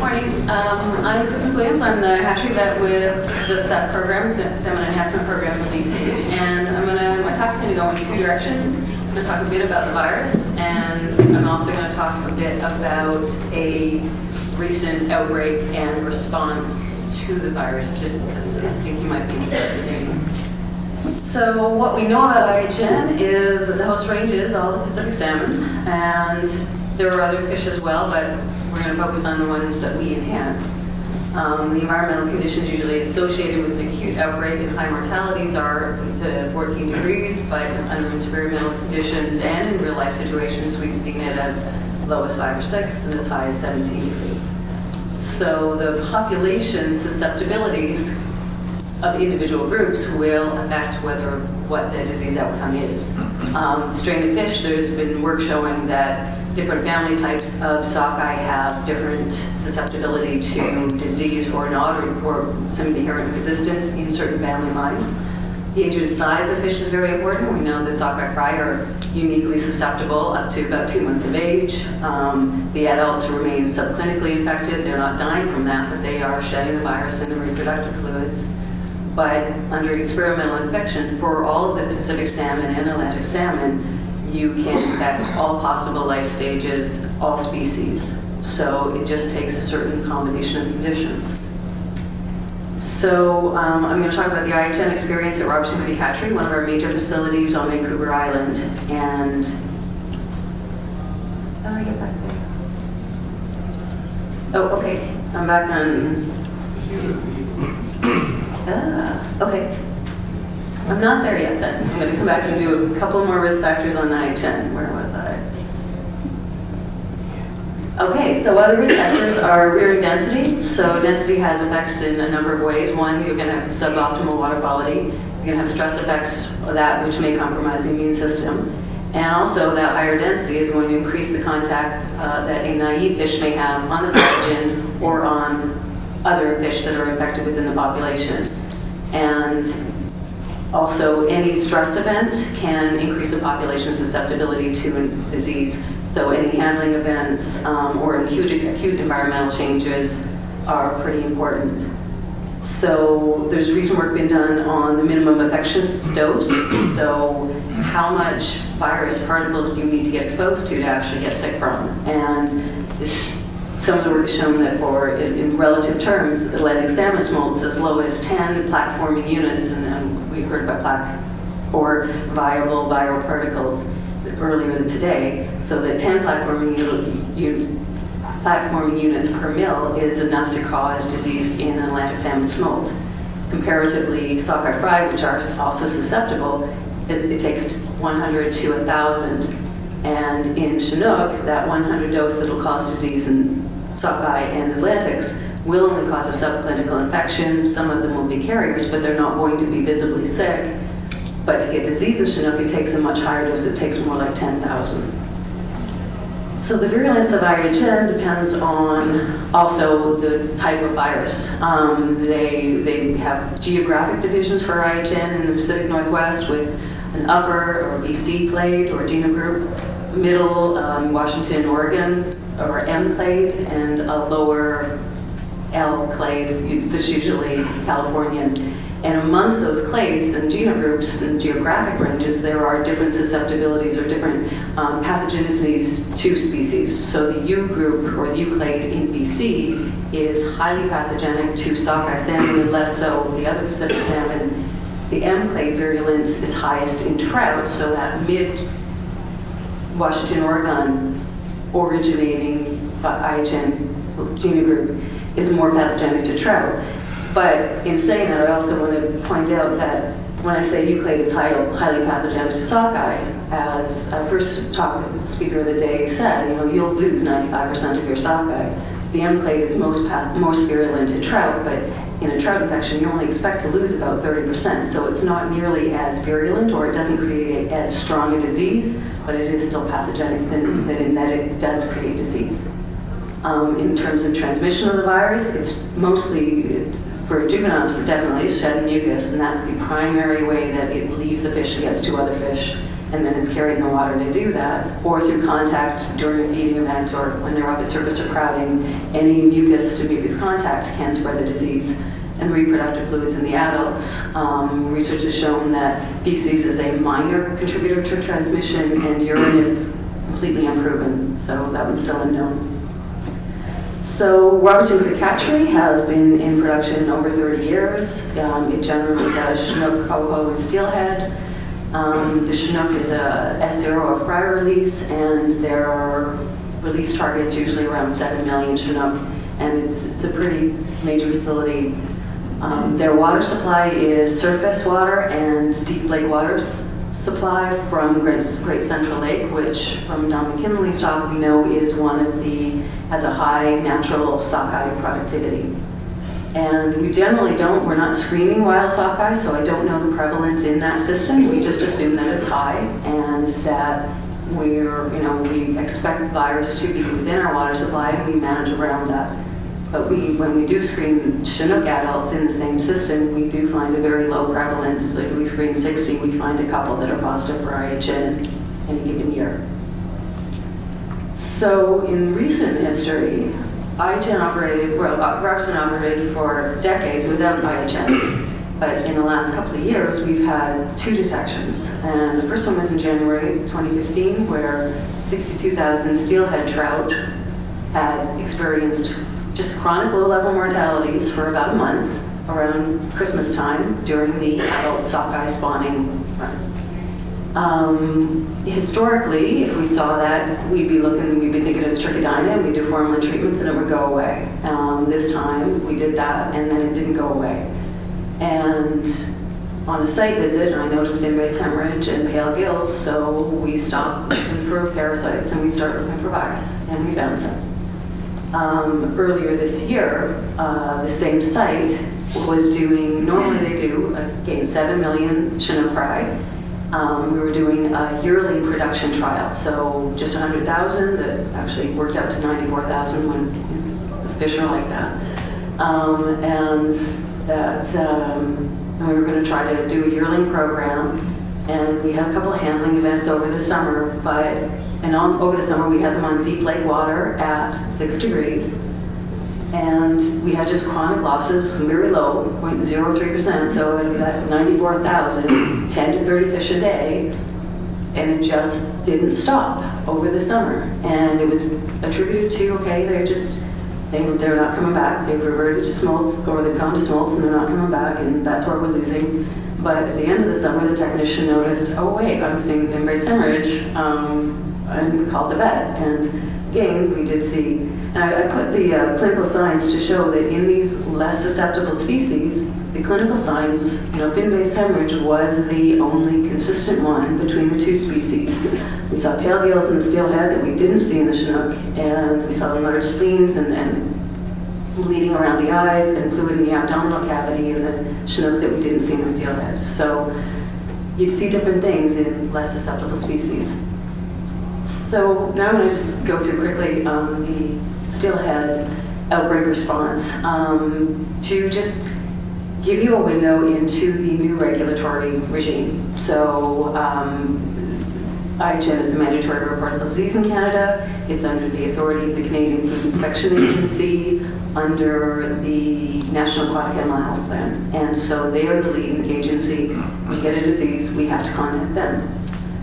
morning. I'm Chris MacWilliams. I'm the hatchery vet with the SEP program, Salmon Enhancement Program in BC. And my talk's going to go in two directions. I'm going to talk a bit about the virus, and I'm also going to talk a bit about a recent outbreak and response to the virus, just because I think you might be interested in. So what we know about IHN is that the host range is all the Pacific salmon, and there are other fish as well, but we're going to focus on the ones that we enhance. The environmental conditions usually associated with an acute outbreak and high mortalities are to 14 degrees, but under experimental conditions and in real life situations, we've seen it as low as 5 or 6 and as high as 17 degrees. So the population susceptibilities of individual groups will affect what the disease outcome is. Strain of fish, there's been work showing that different family types of sockeye have different susceptibility to disease or not, or some inherent resistance in certain family lines. The age and size of fish is very important. We know that sockeye fry are uniquely susceptible up to about 2 months of age. The adults remain subclinically infected. They're not dying from that, but they are shedding the virus in the reproductive fluids. But under experimental infection, for all of the Pacific salmon and Atlantic salmon, you can infect all possible life stages, all species. So it just takes a certain combination of conditions. So I'm going to talk about the IHN experience at Robertson Hatchery, one of our major facilities on Vancouver Island. And how do I get back there? Oh, okay. I'm back on. Okay. I'm not there yet then. I'm going to come back and do a couple more risk factors on IHN. Where was I? Okay, so other risk factors are rearing density. So density has effects in a number of ways. One, you're going to have suboptimal water quality. You're going to have stress effects of that, which may compromise the immune system. And also that higher density is going to increase the contact that a naive fish may have on the pathogen or on other fish that are infected within the population. And also, any stress event can increase the population's susceptibility to disease. So any handling events or acute environmental changes are pretty important. So there's recent work being done on the minimum infectious dose. So how much virus particles do you need to get exposed to actually get sick from? And some of the work has shown that in relative terms, Atlantic salmon smolts as low as 10 plaque-forming units, and we heard about plaque or viable viral particles earlier today, so that 10 plaque-forming units per mil is enough to cause disease in an Atlantic salmon smolt. Comparatively, sockeye fry, which are also susceptible, it takes 100 to 1,000. And in Chinook, that 100 dose that will cause disease in sockeye and Atlantics will only cause a subclinical infection. Some of them will be carriers, but they're not going to be visibly sick. But to get disease in Chinook, it takes a much higher dose. It takes more like 10,000. So the virulence of IHN depends on also the type of virus. They have geographic divisions for IHN in the Pacific Northwest with an upper or BC clade or genogroup, middle Washington, Oregon, or M clade, and a lower L clade that's usually Californian. And amongst those clades and genogroups and geographic ranges, there are different susceptibilities or different pathogenicities to species. So the U group or the U clade in BC is highly pathogenic to sockeye salmon and less so the other Pacific salmon. The M clade virulence is highest in trout, so that mid-Washington, Oregon originating IHN genogroup is more pathogenic to trout. But in saying that, I also want to point out that when I say euclade is highly pathogenic to sockeye, as our first speaker of the day said, you'll lose 95% of your sockeye. The M clade is most virulent in trout, but in a trout infection, you only expect to lose about 30%. So it's not nearly as virulent, or it doesn't create as strong a disease, but it is still pathogenic in that it does create disease. In terms of transmission of the virus, it's mostly, for juveniles, definitely shed mucus, and that's the primary way that it leaves the fish and gets to other fish. And and then is carried in the water to do that, or through contact during a feeding event or when they're up at surface or crowding, any mucus to mucus contact can spread the disease. And reproductive fluids in the adults, research has shown that feces is a minor contributor to transmission, and urine is completely unproven, so that one's still unknown. So Robertson Creek Hatchery has been in production over 30 years. It generally does Chinook, coho, and Steelhead. The Chinook is a S0 or fry release, and their release target is usually around 7 million Chinook, and it's a pretty major facility. Their water supply is surface water and deep lake waters supply from Great Central Lake, which from Don McKinley's talk we know is has a high natural sockeye productivity. And we generally we're not screening wild sockeye, so I don't know the prevalence in that system. We just assume that it's high and that we expect virus to be within our water supply, and we manage around that. But when we do screen Chinook adults in the same system, we do find a very low prevalence. Like if we screen 60, we find a couple that are positive for IHN in a given year. So in recent history, Robertson operated for decades without IHN. But in the last couple of years, we've had 2 detections. And the first one was in January 2015, where 62,000 steelhead trout had experienced just chronic low-level mortalities for about a month around Christmas time during the adult sockeye spawning run. Historically, if we saw that, we'd be thinking it was trichodynia, and we'd do formalin treatments and it would go away. This time, we did that and then it didn't go away. And on a site visit, I noticed fin-based hemorrhage and pale gills, so we stopped looking for parasites and we started looking for virus, and we found some. Earlier this year, the same site was doing, normally they do, again, 7 million Chinook fry. We were doing a yearling production trial, so just 100,000 that actually worked out to 94,000 when the fish are like that. And we were going to try to do a yearling program, and we had a couple of handling events over the summer, over the summer we had them on deep lake water at 6 degrees, and we had just chronic losses, very low, 0.03%, so at 94,000, 10 to 30 fish a day, and it just didn't stop over the summer. And it was attributed to, they're not coming back, they've reverted to smolts, or they've gone to smolts and they're not coming back, and that's where we're losing. But at the end of the summer, the technician noticed, oh wait, I'm seeing fin-based hemorrhage, and called the vet. And again, we did see, and I put the clinical signs to show that in these less susceptible species, the clinical signs, fin-based hemorrhage was the only consistent one between the 2 species. We saw pale gills in the steelhead that we didn't see in the Chinook, and we saw enlarged spleens and bleeding around the eyes and fluid in the abdominal cavity in the Chinook that we didn't see in the steelhead. So you'd see different things in less susceptible species. So now I'm going to just go through quickly the steelhead outbreak response to just give you a window into the new regulatory regime. So IHN is a mandatory reportable disease in Canada. It's under the authority of the Canadian Food Inspection Agency under the National Aquatic Animal Health Plan. And so they are the leading agency. We get a disease, we have to contact them.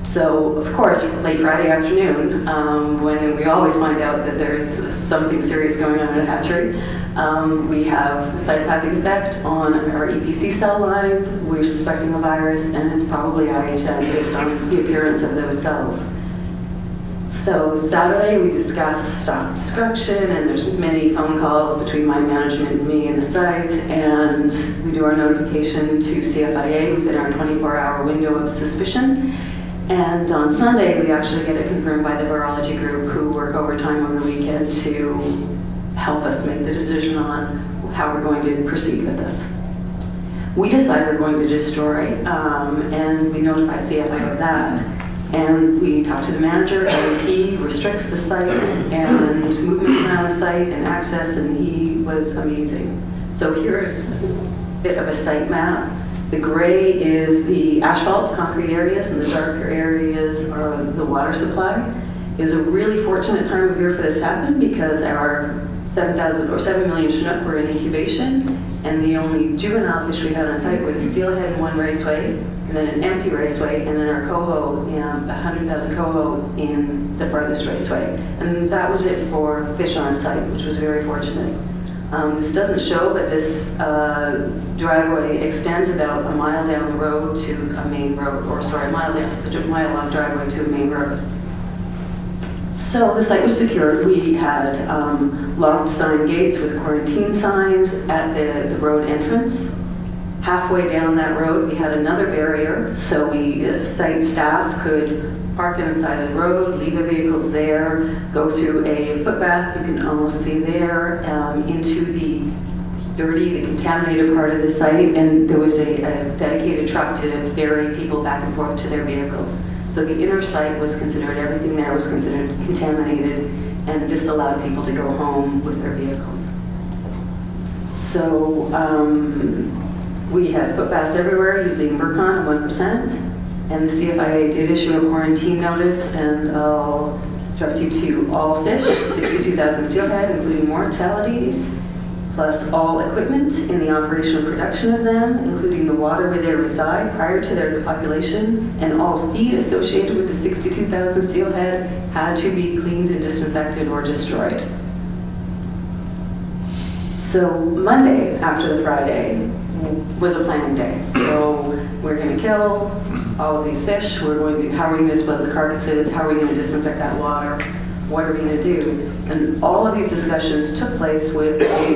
So, of course, late Friday afternoon, when we always find out that there's something serious going on at hatchery, we have a cytopathic effect on our EPC cell line. We're suspecting the virus, and it's probably IHN based on the appearance of those cells. So Saturday we discuss stock destruction, and there's many phone calls between my management and me and the site, and we do our notification to CFIA within our 24-hour window of suspicion. And on Sunday, we actually get it confirmed by the virology group who work overtime on the weekend to help us make the decision on how we're going to proceed with this. We decide we're going to destroy, and we notify CFIA of that. And we talk to the manager, and he restricts the site and movements around the site and access, and he was amazing. So here's a bit of a site map. The gray is the asphalt, concrete areas, and the darker areas are the water supply. It was a really fortunate time of year for this to happen because our 7 million Chinook were in incubation, and the only juvenile fish we had on site were the Steelhead in one raceway, and then an empty raceway, and then our coho, 100,000 coho in the farthest raceway. And that was it for fish on site, which was very fortunate. This doesn't show, but this driveway extends about a mile down the road to a main road, or sorry, a mile long driveway to a main road. So the site was secured. We had locked sign gates with quarantine signs at the road entrance. Halfway down that road, we had another barrier, so site staff could park on the side of the road, leave their vehicles there, go through a footbath, you can almost see there, into the dirty, the contaminated part of the site, and there was a dedicated truck to ferry people back and forth to their vehicles. So the inner site was considered, everything there was considered contaminated, and this allowed people to go home with their vehicles. So we had footbaths everywhere using Mercon 1%, and the CFIA did issue a quarantine notice, and I'll direct you to all fish, 62,000 steelhead, including mortalities, plus all equipment in the operation and production of them, including the water where they reside prior to their population, and all feed associated with the 62,000 steelhead had to be cleaned and disinfected or destroyed. So Monday, after the Friday, was a planning day. So we're going to kill all of these fish. How are we going to dispose of the carcasses? How are we going to disinfect that water? What are we going to do? And all of these discussions took place with a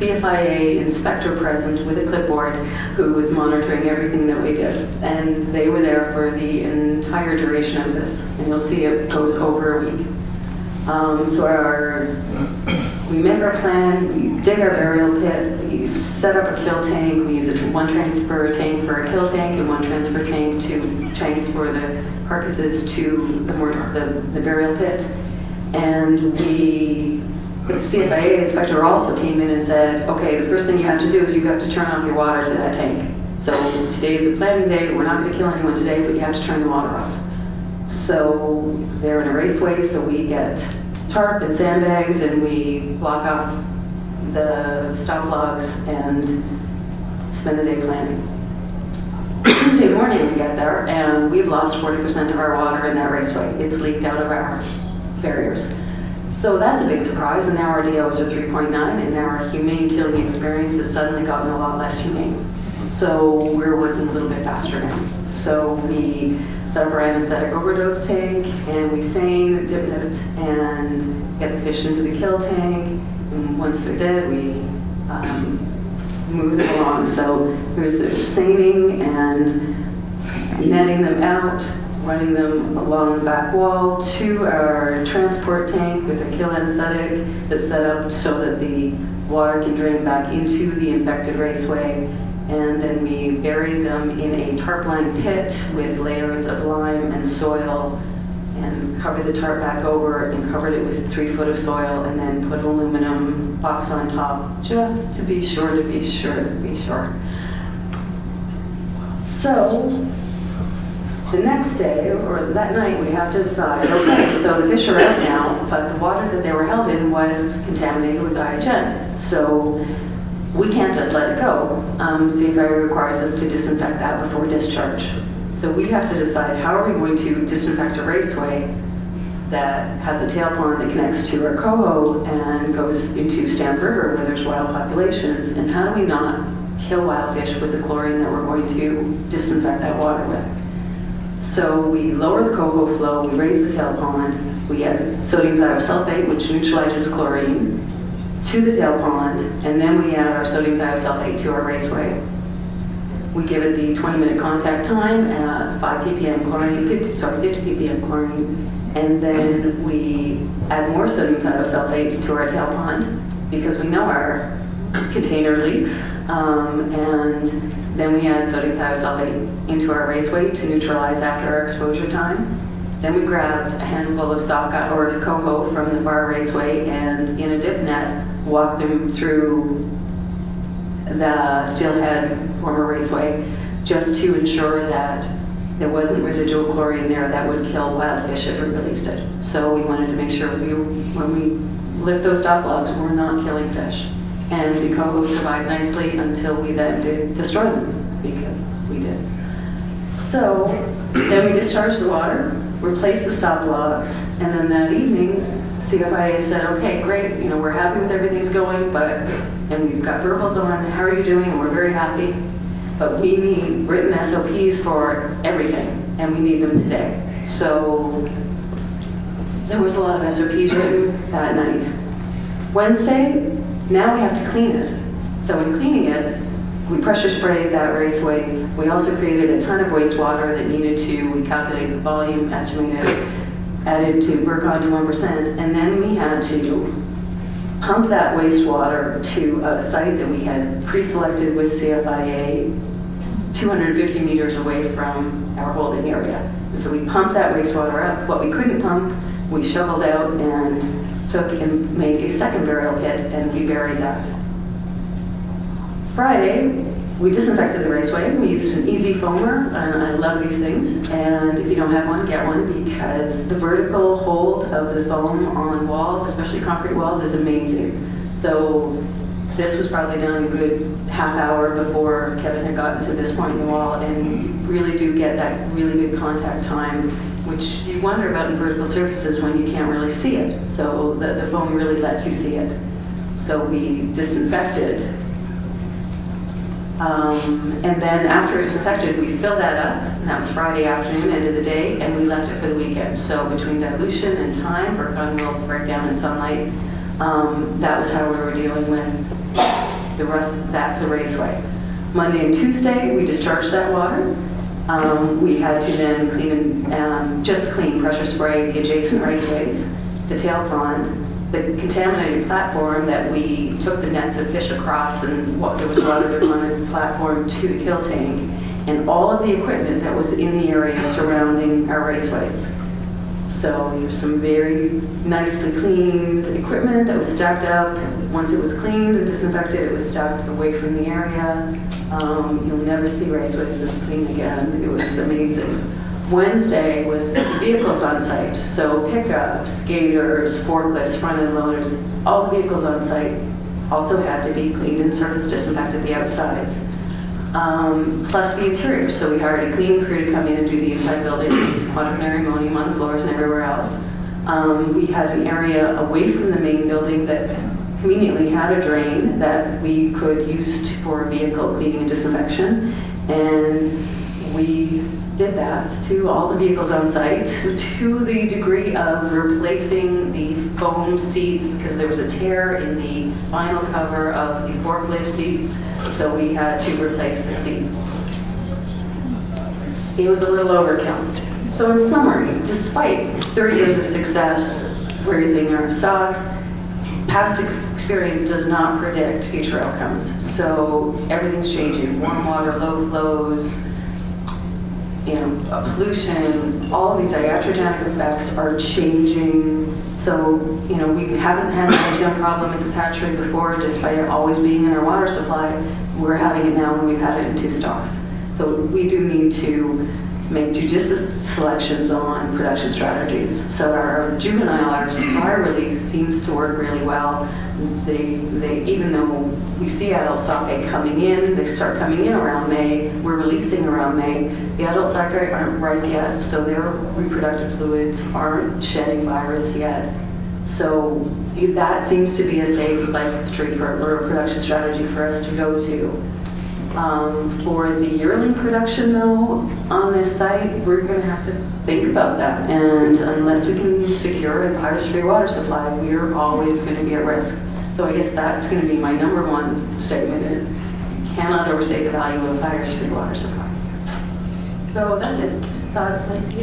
CFIA inspector present with a clipboard who was monitoring everything that we did. And they were there for the entire duration of this. And you'll see it goes over a week. We make our plan, we dig our burial pit, we set up a kill tank, we use one transfer tank for a kill tank and one transfer tank to transfer the carcasses to the burial pit. And the CFIA inspector also came in and said, okay, the first thing you have to do is you have to turn off your water to that tank. So today's a planning day, we're not going to kill anyone today, but you have to turn the water off. So they're in a raceway, so we get tarp and sandbags and we block off the stop logs and spend the day planning. Tuesday morning we get there and we've lost 40% of our water in that raceway. It's leaked out of our barriers. So that's a big surprise, and now our DOs are 3.9, and now our humane killing experience has suddenly gotten a lot less humane. So we're working a little bit faster now. So we set up our anesthetic overdose tank, and we seine, dip it, and get the fish into the kill tank. And once they're dead, we move them along. So there's the seining and netting them out, running them along the back wall to our transport tank with a kill anesthetic that's set up so that the water can drain back into the infected raceway. And then we bury them in a tarp-lined pit with layers of lime and soil, and covered the tarp back over and covered it with 3 foot of soil, and then put an aluminum box on top just to be sure. So the next day, or that night, we have to decide, okay, so the fish are out now, but the water that they were held in was contaminated with IHN. So we can't just let it go. CFIA requires us to disinfect that before discharge. So we have to decide how are we going to disinfect a raceway that has a tail pond that connects to our coho and goes into Stamp River where there's wild populations, and how do we not kill wild fish with the chlorine that we're going to disinfect that water with. So we lower the coho flow, we raise the tail pond, we add sodium thiosulfate, which neutralizes chlorine, to the tail pond, and then we add our sodium thiosulfate to our raceway. We give it the 20-minute contact time at 5 ppm chlorine, 50 ppm chlorine, and then we add more sodium thiosulfate to our tail pond because we know our container leaks, and then we add sodium thiosulfate into our raceway to neutralize after our exposure time. Then we grabbed a handful of sockeye or coho from the bar raceway and in a dip net walk them through the Steelhead former raceway, just to ensure that there wasn't residual chlorine there that would kill wild fish if we released it. So we wanted to make sure when we lift those stop logs, we're not killing fish. And the coho survived nicely until we then did destroy them, because we did. So then we discharged the water, replaced the stop logs, and then that evening, CFIA said, okay, great, we're happy with everything's going, and we've got verbals on, how are you doing? And we're very happy, but we need written SOPs for everything, and we need them today. So there was a lot of SOPs written that night. Wednesday, now we have to clean it. So in cleaning it, we pressure sprayed that raceway. We also created a ton of wastewater that needed to, we calculated the volume, estimated, added to work on to 1%, and then we had to pump that wastewater to a site that we had pre-selected with CFIA 250 meters away from our holding area. And so we pumped that wastewater up. What we couldn't pump, we shoveled out and took and made a second burial pit, and we buried that. Friday, we disinfected the raceway. We used an easy foamer, and I love these things. And if you don't have one, get one, because the vertical hold of the foam on walls, especially concrete walls, is amazing. So this was probably done a good half hour before Kevin had gotten to this point in the wall, and you really do get that really good contact time, which you wonder about in vertical surfaces when you can't really see it. So the foam really lets you see it. So we disinfected. And then after it disinfected, we filled that up, and that was Friday afternoon, end of the day, and we left it for the weekend. So between dilution and time for gunmeal breakdown in sunlight, that was how we were dealing with the raceway. Monday and Tuesday, we discharged that water. We had to then just clean, pressure spray the adjacent raceways, the tail pond, the contaminated platform that we took the nets of fish across, and there was water on the platform to the kill tank, and all of the equipment that was in the area surrounding our raceways. So there's some very nicely cleaned equipment that was stacked up. Once it was cleaned and disinfected, it was stacked away from the area. You'll never see raceways this clean again. It was amazing. Wednesday was the vehicles on site. So pickups, skaters, forklifts, front-end loaders, all the vehicles on site also had to be cleaned and surface disinfected the outsides. Plus the interior. So we hired a cleaning crew to come in and do the inside building, use quaternary ammonium on the floors and everywhere else. We had an area away from the main building that conveniently had a drain that we could use for vehicle cleaning and disinfection. And we did that to all the vehicles on site, to the degree of replacing the foam seats, because there was a tear in the vinyl cover of the forklift seats, so we had to replace the seats. It was a little overkill. So in summary, despite 30 years of success raising our stocks, past experience does not predict future outcomes. So everything's changing. Warm water, low flows, pollution, all of these iatrogenic effects are changing. So, we haven't had an IHN problem at this hatchery before, despite it always being in our water supply. We're having it now, and we've had it in 2 stocks. So we do need to make judicious selections on production strategies. So our juvenile, our supply release seems to work really well. They even though we see adult sockeye coming in, they start coming in around May, we're releasing around May. The adult sockeye aren't ripe yet, so their reproductive fluids aren't shedding virus yet. So that seems to be a safe street or a production strategy for us to go to. For the yearling production, though, on this site, we're going to have to think about that. And unless we can secure a virus-free water supply, we're always going to be at risk. So I guess that's going to be my number 1 statement is you cannot overstate the value of a virus-free water supply. So that's it. Just thought it might be